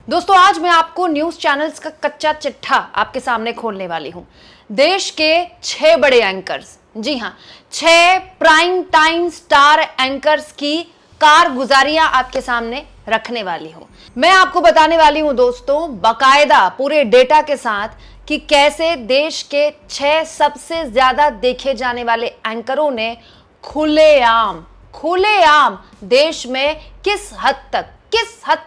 दोस्तों आज मैं आपको न्यूज चैनल्स का कच्चा चिट्ठा आपके सामने खोलने वाली हूं। देश के 6 बड़े एंकर्स, जी हां, 6 प्राइम टाइम स्टार एंकर्स की कारगुजारियां आपके सामने रखने वाली हूं। मैं आपको बताने वाली हूं दोस्तों बाकायदा पूरे डेटा के साथ कि कैसे देश के 6 सबसे ज्यादा देखे जाने वाले एंकरों ने खुलेआम देश में किस हद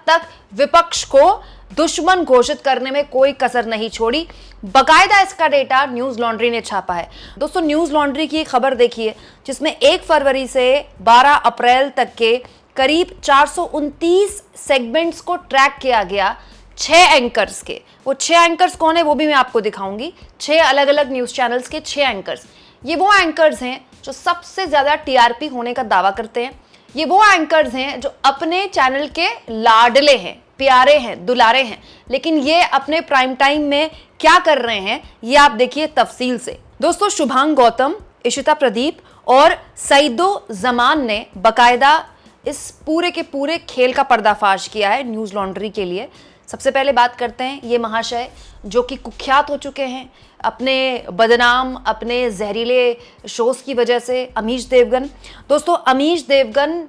तक विपक्ष को दुश्मन घोषित करने में कोई कसर नहीं छोड़ी। बकायदा इसका डेटा न्यूज लॉन्ड्री ने छापा है। दोस्तों न्यूज लॉन्ड्री की खबर देखिए जिसमें 1 फरवरी से 12 अप्रैल तक के करीब 429 सेगमेंट्स को ट्रैक किया गया 6 एंकर्स के। वो 6 एंकर्स कौन है वो भी मैं आपको दिखाऊंगी। 6 अलग अलग न्यूज चैनल्स के 6 एंकर्स। ये वो एंकर्स हैं जो सबसे ज्यादा टीआरपी होने का दावा करते हैं। ये वो एंकर्स हैं जो अपने चैनल के लाडले हैं, प्यारे हैं, दुलारे हैं, लेकिन ये अपने प्राइम टाइम में क्या कर रहे हैं ये आप देखिए तफसील से। दोस्तों शुभांग गौतम, इशिता प्रदीप और सईदो जमान ने बकायदा इस पूरे के पूरे खेल का पर्दाफाश किया है न्यूज लॉन्ड्री के लिए। सबसे पहले बात करते हैं ये महाशय जो कि कुख्यात हो चुके हैं अपने बदनाम, अपने जहरीले शोज की वजह से, अमीश देवगन। दोस्तों अमीश देवगन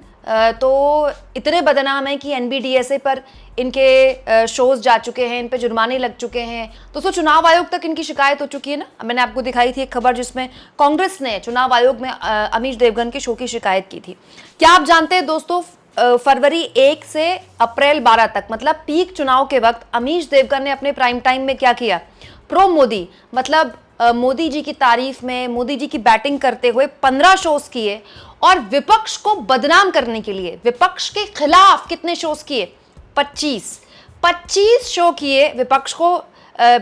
तो इतने बदनाम हैं कि एनबीडीएसए पर इनके शोज जा चुके हैं, इन पे जुर्माने लग चुके हैं। दोस्तों चुनाव आयोग तक इनकी शिकायत हो चुकी है ना। मैंने आपको दिखाई थी एक खबर जिसमें कांग्रेस ने चुनाव आयोग में अमीश देवगन के शो की शिकायत की थी। क्या आप जानते हैं दोस्तों फरवरी 1 से अप्रैल 12 तक मतलब पीक चुनाव के वक्त अमीश देवगन ने अपने प्राइम टाइम में क्या किया? प्रो मोदी मतलब मोदी जी की तारीफ में, मोदी जी की बैटिंग करते हुए 15 शोज किए और विपक्ष को बदनाम करने के लिए विपक्ष के खिलाफ कितने शोज किए? 25 शो किए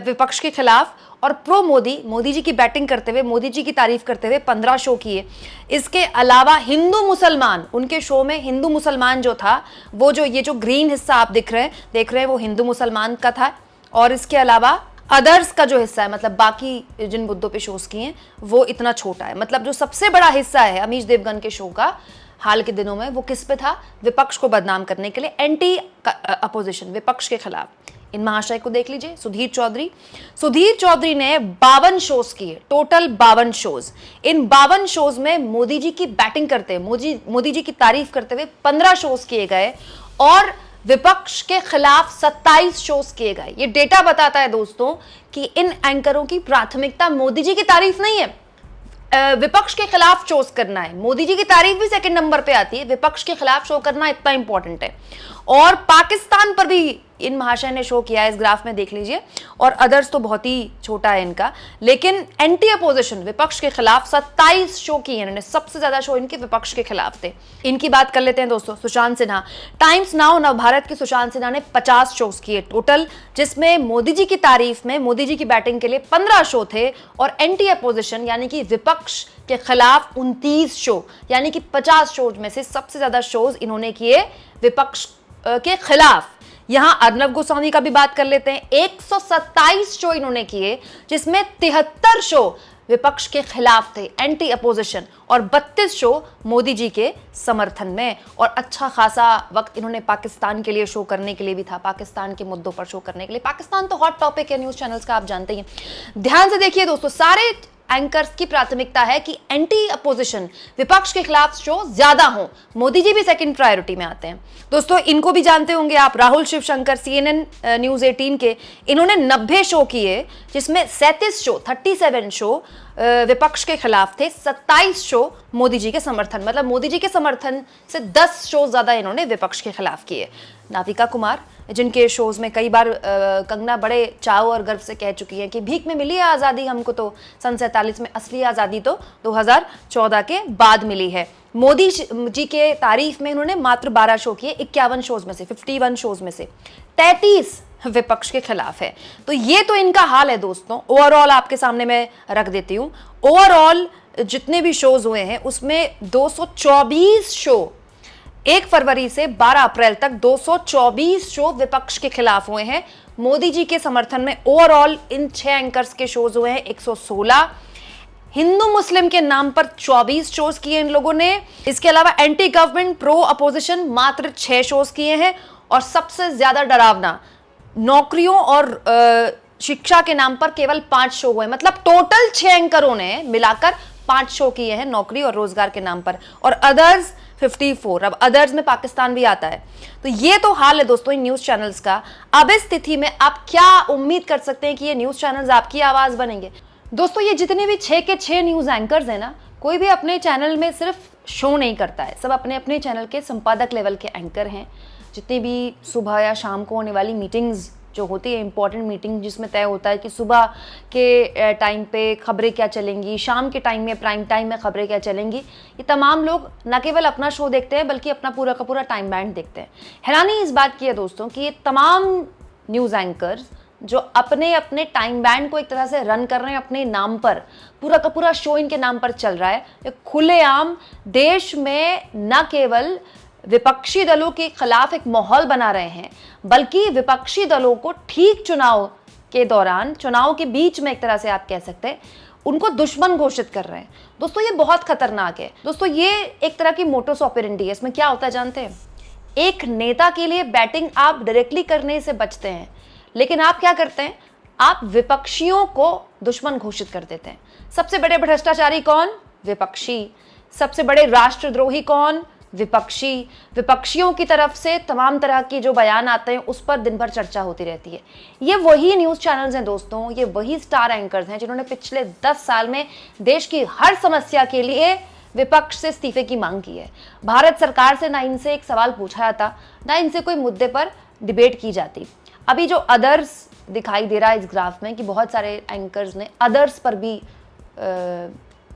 विपक्ष के खिलाफ और प्रो मोदी जी की बैटिंग करते हुए, मोदी जी की तारीफ करते हुए 15 शो किए। इसके अलावा हिंदू मुसलमान, उनके शो में हिंदू मुसलमान जो था वो ये जो ग्रीन हिस्सा आप देख रहे हैं वो हिंदू मुसलमान का था। और इसके अलावा अदर्स का जो हिस्सा है मतलब बाकी जिन मुद्दों पे शोज किए हैं वो इतना छोटा है। मतलब जो सबसे बड़ा हिस्सा है अमीश देवगन के शो का हाल के दिनों में वो किस पे था? विपक्ष को बदनाम करने के लिए, एंटी अपोजिशन, विपक्ष के खिलाफ। इन महाशय को देख लीजिए, सुधीर चौधरी ने 52 शोज किए, टोटल 52 शोज। इन 52 शोज में मोदी जी की बैटिंग करते हुए, मोदी जी की तारीफ करते हुए 15 शोज किए गए और विपक्ष के खिलाफ 27 शोज किए गए। ये डेटा बताता है दोस्तों कि इन एंकरों की प्राथमिकता मोदी जी की तारीफ नहीं है, विपक्ष के खिलाफ शोज करना है। मोदी जी की तारीफ भी सेकंड नंबर पे आती है, विपक्ष के खिलाफ शो करना इतना इंपॉर्टेंट है। और पाकिस्तान पर भी इन महाशय ने शो किया है, इस ग्राफ में देख लीजिए। और अदर्स तो बहुत ही छोटा है इनका, लेकिन एंटी अपोजिशन, विपक्ष के खिलाफ 27 शो किए इन्होंने। सबसे ज्यादा शो इनके विपक्ष के खिलाफ थे। इनकी बात कर लेते हैं दोस्तों। सुशांत सिन्हा, टाइम्स नाउ नवभारत के सुशांत सिन्हा ने 50 शोज किए टोटल, जिसमें मोदी जी की तारीफ में, मोदी जी की बैटिंग के लिए 15 शो थे और एंटी अपोजिशन यानी कि विपक्ष के खिलाफ 29 शो, यानी कि 50 शोज में से सबसे ज्यादा शोज इन्होंने किए विपक्ष के खिलाफ। यहां अर्नब गोस्वामी का भी बात कर लेते हैं। 127 शो इन्होंने किए जिसमें 73 शो विपक्ष के खिलाफ थे, एंटी अपोजिशन, और 32 शो मोदी जी के समर्थन में। और अच्छा खासा वक्त इन्होंने पाकिस्तान के लिए शो करने के लिए भी था, पाकिस्तान के मुद्दों पर शो करने के लिए। पाकिस्तान तो हॉट टॉपिक है न्यूज चैनल्स का, आप जानते हैं। ध्यान से देखिए दोस्तों, सारे एंकर्स की प्राथमिकता है कि एंटी अपोजिशन, विपक्ष के खिलाफ शो ज्यादा हो। मोदी जी भी सेकंड प्रायोरिटी में आते हैं। दोस्तों इनको भी जानते होंगे आप, राहुल शिवशंकर, CNN न्यूज 18 के। इन्होंने 90 शो किए जिसमें 37 शो विपक्ष के खिलाफ थे, 27 शो मोदी जी के समर्थन, मतलब मोदी जी के समर्थन से 10 शो ज्यादा इन्होंने विपक्ष के खिलाफ किए। नाविका कुमार, जिनके शोज में कई बार कंगना बड़े चाव और गर्व से कह चुकी हैं कि भीख में मिली है आज़ादी हमको, तो सन 47 में, असली आज़ादी तो 2014 के बाद मिली है। मोदी जी के तारीफ में इन्होंने मात्र 12 शो किए, 51 शोज में से, 51 शोज में से 33 विपक्ष के खिलाफ है। तो ये तो इनका हाल है दोस्तों। ओवरऑल आपके सामने मैं रख देती हूं। ओवरऑल जितने भी शोज हुए हैं उसमें 224 शो 1 फरवरी से 12 अप्रैल तक 224 शो विपक्ष के खिलाफ हुए हैं। मोदी जी के समर्थन में ओवरऑल इन 6 एंकर्स के शोज हुए हैं 116। हिंदू मुस्लिम के नाम पर 24 शोज किए इन लोगों ने। इसके अलावा एंटी गवर्नमेंट, प्रो अपोजिशन मात्र 6 शोज किए हैं। और सबसे ज्यादा डरावना नौकरियों और शिक्षा के नाम पर केवल 5 शो हुए, मतलब टोटल 6 एंकरों ने मिलाकर 5 शो किए हैं नौकरी और रोजगार के नाम पर, और अदर्स 54। अब अदर्स में पाकिस्तान भी आता है। तो ये तो हाल है दोस्तों इन न्यूज चैनल्स का। अब इस स्थिति में आप क्या उम्मीद कर सकते हैं कि ये न्यूज चैनल्स आपकी आवाज बनेंगे? दोस्तों ये जितने भी 6 के 6 न्यूज एंकर्स हैं ना, कोई भी अपने चैनल में सिर्फ शो नहीं करता है, सब अपने अपने चैनल के संपादक लेवल के एंकर हैं। जितनी भी सुबह या शाम को होने वाली मीटिंग्स जो होती है, इंपॉर्टेंट मीटिंग जिसमें तय होता है कि सुबह के टाइम पे खबरें क्या चलेंगी, शाम के टाइम में प्राइम टाइम में खबरें क्या चलेंगी, ये तमाम लोग न केवल अपना शो देखते हैं बल्कि अपना पूरा का पूरा टाइम बैंड देखते हैं। हैरानी इस बात की है दोस्तों कि ये तमाम न्यूज़ एंकर्स जो अपने अपने टाइम बैंड को एक तरह से रन कर रहे हैं अपने नाम पर, पूरा का पूरा शो इनके नाम पर चल रहा है, ये खुलेआम देश में न केवल विपक्षी दलों के खिलाफ एक माहौल बना रहे हैं, बल्कि विपक्षी दलों को ठीक चुनाव के दौरान, चुनाव के बीच में एक तरह से आप कह सकते हैं, उनको दुश्मन घोषित कर रहे हैं। दोस्तों ये बहुत खतरनाक है। दोस्तों ये एक तरह की मोटोस ऑपरेंडी है। इसमें क्या होता है जानते हैं? एक नेता के लिए बैटिंग आप डायरेक्टली करने से बचते हैं, लेकिन आप क्या करते हैं? आप विपक्षियों को दुश्मन घोषित कर देते हैं। सबसे बड़े भ्रष्टाचारी कौन? विपक्षी। सबसे बड़े राष्ट्रद्रोही कौन? विपक्षी। विपक्षियों की तरफ से तमाम तरह के जो बयान आते हैं उस पर दिन भर चर्चा होती रहती है। ये वही न्यूज़ चैनल्स हैं दोस्तों, ये वही स्टार एंकर्स हैं जिन्होंने पिछले 10 साल में देश की हर समस्या के लिए विपक्ष से इस्तीफे की मांग की है। भारत सरकार से ना इनसे एक सवाल पूछा जाता, ना इनसे कोई मुद्दे पर डिबेट की जाती। अभी जो अदर्स दिखाई दे रहा है इस ग्राफ में कि बहुत सारे एंकर्स ने अदर्स पर भी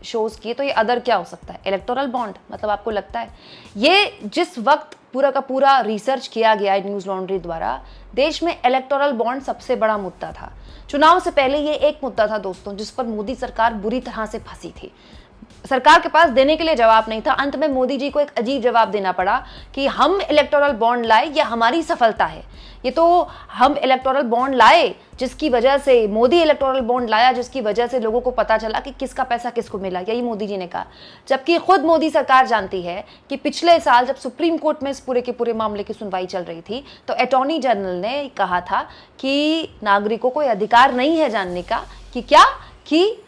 शोज किए, तो ये अदर क्या हो सकता है? Electoral bond. मतलब आपको लगता है ये जिस वक्त पूरा का पूरा रिसर्च किया गया है न्यूज़ लॉन्ड्री द्वारा, देश में इलेक्टोरल बॉन्ड सबसे बड़ा मुद्दा था। चुनाव से पहले ये एक मुद्दा था दोस्तों जिस पर मोदी सरकार बुरी तरह से फंसी थी। सरकार के पास देने के लिए जवाब नहीं था। अंत में मोदी जी को एक अजीब जवाब देना पड़ा कि हम इलेक्टोरल बॉन्ड लाए, ये हमारी सफलता है। ये तो हम इलेक्टोरल बॉन्ड लाए जिसकी वजह से, मोदी इलेक्टोरल बॉन्ड लाया जिसकी वजह से लोगों को पता चला कि किसका पैसा किसको मिला, यही मोदी जी ने कहा। जबकि खुद मोदी सरकार जानती है कि पिछले साल जब सुप्रीम कोर्ट में इस पूरे के पूरे मामले की सुनवाई चल रही थी तो अटॉर्नी जनरल ने कहा था कि नागरिकों को अधिकार नहीं है जानने का कि क्या, कि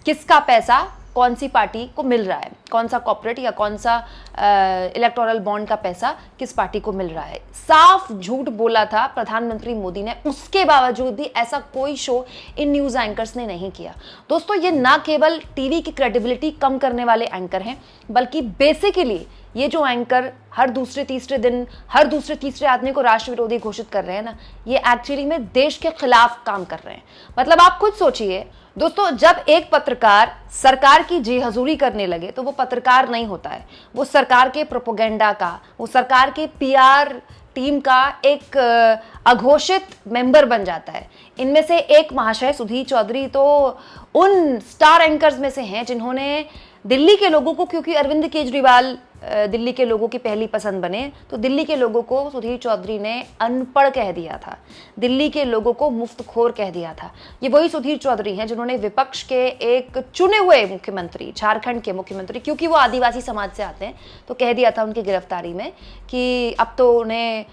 किसका पैसा कौन सी पार्टी को मिल रहा है, कौन सा कॉर्पोरेट या कौन सा इलेक्टोरल बॉन्ड का पैसा किस पार्टी को मिल रहा है। साफ झूठ बोला था प्रधानमंत्री मोदी ने, उसके बावजूद भी ऐसा कोई शो इन न्यूज़ एंकर्स ने नहीं किया। दोस्तों ये ना केवल टीवी की क्रेडिबिलिटी कम करने वाले एंकर हैं, बल्कि बेसिकली ये जो एंकर हर दूसरे तीसरे दिन हर दूसरे तीसरे आदमी को राष्ट्र विरोधी घोषित कर रहे हैं ना, ये एक्चुअली में देश के खिलाफ काम कर रहे हैं। मतलब आप खुद सोचिए दोस्तों, जब एक पत्रकार सरकार की जी हजूरी करने लगे तो वो पत्रकार नहीं होता है, वो सरकार के प्रोपोगेंडा का, वो सरकार के पीआर टीम का एक अघोषित मेंबर बन जाता है। इनमें से एक महाशय सुधीर चौधरी तो उन स्टार एंकर्स में से हैं जिन्होंने दिल्ली के लोगों को, क्योंकि अरविंद केजरीवाल दिल्ली के लोगों की पहली पसंद बने, तो दिल्ली के लोगों को सुधीर चौधरी ने अनपढ़ कह दिया था, दिल्ली के लोगों को मुफ्तखोर कह दिया था। ये वही सुधीर चौधरी हैं जिन्होंने विपक्ष के एक चुने हुए मुख्यमंत्री, झारखंड के मुख्यमंत्री, क्योंकि वो आदिवासी समाज से आते हैं, तो कह दिया था उनकी गिरफ्तारी में कि अब तो उन्हें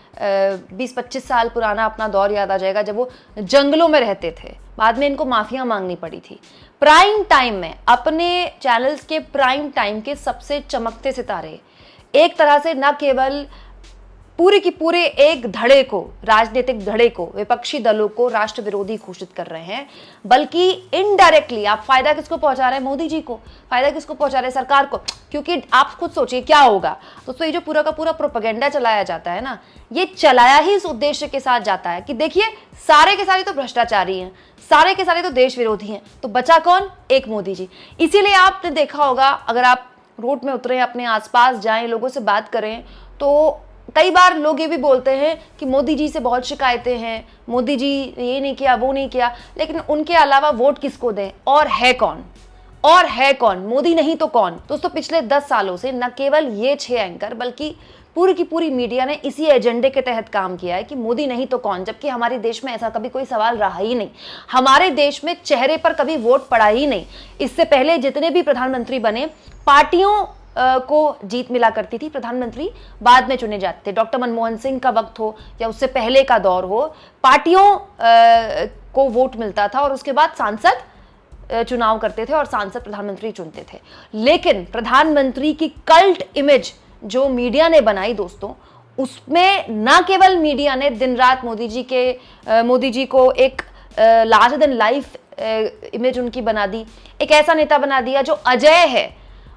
20-25 साल पुराना अपना दौर याद आ जाएगा जब वो जंगलों में रहते थे। बाद में इनको माफिया मांगनी पड़ी थी। प्राइम टाइम में, अपने चैनल्स के प्राइम टाइम के सबसे चमकते सितारे एक तरह से न केवल पूरे की पूरे एक धड़े को, राजनीतिक धड़े को, विपक्षी दलों को राष्ट्र विरोधी घोषित कर रहे हैं, बल्कि इनडायरेक्टली आप फायदा किसको पहुंचा रहे हैं? मोदी जी को। फायदा किसको पहुंचा रहे हैं? सरकार को। क्योंकि आप खुद सोचिए क्या होगा दोस्तों, ये जो पूरा का पूरा प्रोपेगेंडा चलाया जाता है ना, ये चलाया ही इस उद्देश्य के साथ जाता है कि देखिए सारे के सारे तो भ्रष्टाचारी हैं, सारे के सारे तो देश विरोधी हैं, तो बचा कौन? एक मोदी जी। इसीलिए आपने देखा होगा, अगर आप रोड में उतरे, अपने आसपास जाएं, लोगों से बात करें, तो कई बार लोग ये भी बोलते हैं कि मोदी जी से बहुत शिकायतें हैं, मोदी जी ये नहीं किया, वो नहीं किया, लेकिन उनके अलावा वोट किसको दें? और है कौन? और है कौन? मोदी नहीं तो कौन? दोस्तों पिछले 10 सालों से न केवल ये 6 एंकर बल्कि पूरी की पूरी मीडिया ने इसी एजेंडे के तहत काम किया है कि मोदी नहीं तो कौन, जबकि हमारे देश में ऐसा कभी कोई सवाल रहा ही नहीं। हमारे देश में चेहरे पर कभी वोट पड़ा ही नहीं। इससे पहले जितने भी प्रधानमंत्री बने, पार्टियों को जीत मिला करती थी, प्रधानमंत्री बाद में चुने जाते थे। डॉक्टर मनमोहन सिंह का वक्त हो या उससे पहले का दौर हो, पार्टियों को वोट मिलता था और उसके बाद सांसद चुनाव करते थे और सांसद प्रधानमंत्री चुनते थे। लेकिन प्रधानमंत्री की कल्ट इमेज जो मीडिया ने बनाई दोस्तों, उसमें ना केवल मीडिया ने दिन रात मोदी जी को एक लार्जर देन लाइफ इमेज उनकी बना दी, एक ऐसा नेता बना दिया जो अजय है,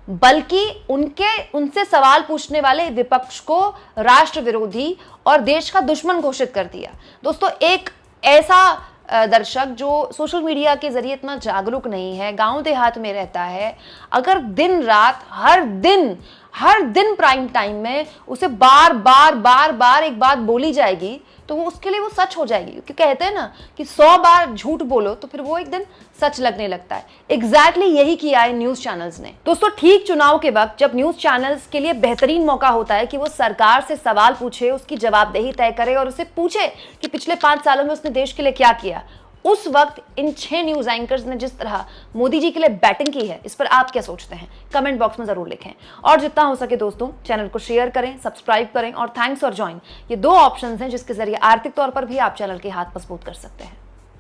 बल्कि उनसे सवाल पूछने वाले विपक्ष को राष्ट्र विरोधी और देश का दुश्मन घोषित कर दिया। दोस्तों, एक ऐसा दर्शक जो सोशल मीडिया के जरिए इतना जागरूक नहीं है, गांव देहात में रहता है, अगर दिन रात हर दिन प्राइम टाइम में उसे बार बार एक बात बोली जाएगी तो वो उसके लिए वो सच हो जाएगी। क्योंकि कहते हैं ना कि 100 बार झूठ बोलो तो फिर वो एक दिन सच लगने लगता है। एग्जैक्टली यही किया है न्यूज चैनल्स ने। दोस्तों, ठीक चुनाव के वक्त जब न्यूज चैनल्स के लिए बेहतरीन मौका होता है कि वो सरकार से सवाल पूछे, उसकी जवाबदेही तय करे और उसे पूछे कि पिछले 5 सालों में उसने देश के लिए क्या किया, उस वक्त इन 6 न्यूज एंकर्स ने जिस तरह मोदी जी के लिए बैटिंग की है, इस पर आप क्या सोचते हैं? कमेंट बॉक्स में जरूर लिखें। और जितना हो सके दोस्तों, चैनल को शेयर करें, सब्सक्राइब करें और थैंक्स और ज्वाइन, ये 2 ऑप्शंस हैं जिसके जरिए आर्थिक तौर पर भी आप चैनल के हाथ मजबूत कर सकते हैं।